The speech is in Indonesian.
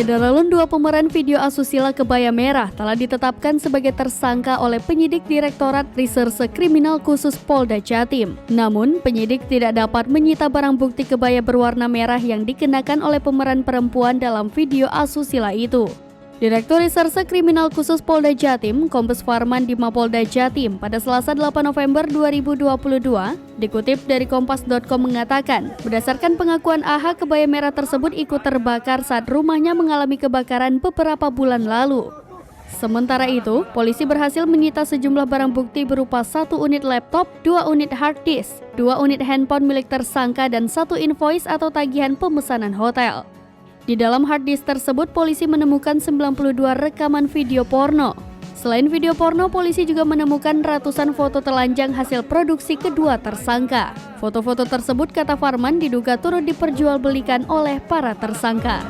Saudara, dua pemeran video asusila kebaya merah telah ditetapkan sebagai tersangka oleh penyidik Direktorat Reserse Kriminal Khusus Polda Jatim. Namun, penyidik tidak dapat menyita barang bukti kebaya berwarna merah yang dikenakan oleh pemeran perempuan dalam video asusila itu. Direktur Reserse Kriminal Khusus Polda Jatim, Kombes Farman di Mapolda Jatim pada Selasa 8 November 2022, dikutip dari Kompas.com mengatakan, berdasarkan pengakuan AH, kebaya merah tersebut ikut terbakar saat rumahnya mengalami kebakaran beberapa bulan lalu. Sementara itu, polisi berhasil menyita sejumlah barang bukti berupa 1 unit laptop, 2 unit hard disk, 2 unit handphone milik tersangka, dan 1 invoice atau tagihan pemesanan hotel. Di dalam hard disk tersebut, polisi menemukan 92 rekaman video porno. Selain video porno, polisi juga menemukan ratusan foto telanjang hasil produksi kedua tersangka. Foto-foto tersebut, kata Farman, diduga turut diperjualbelikan oleh para tersangka.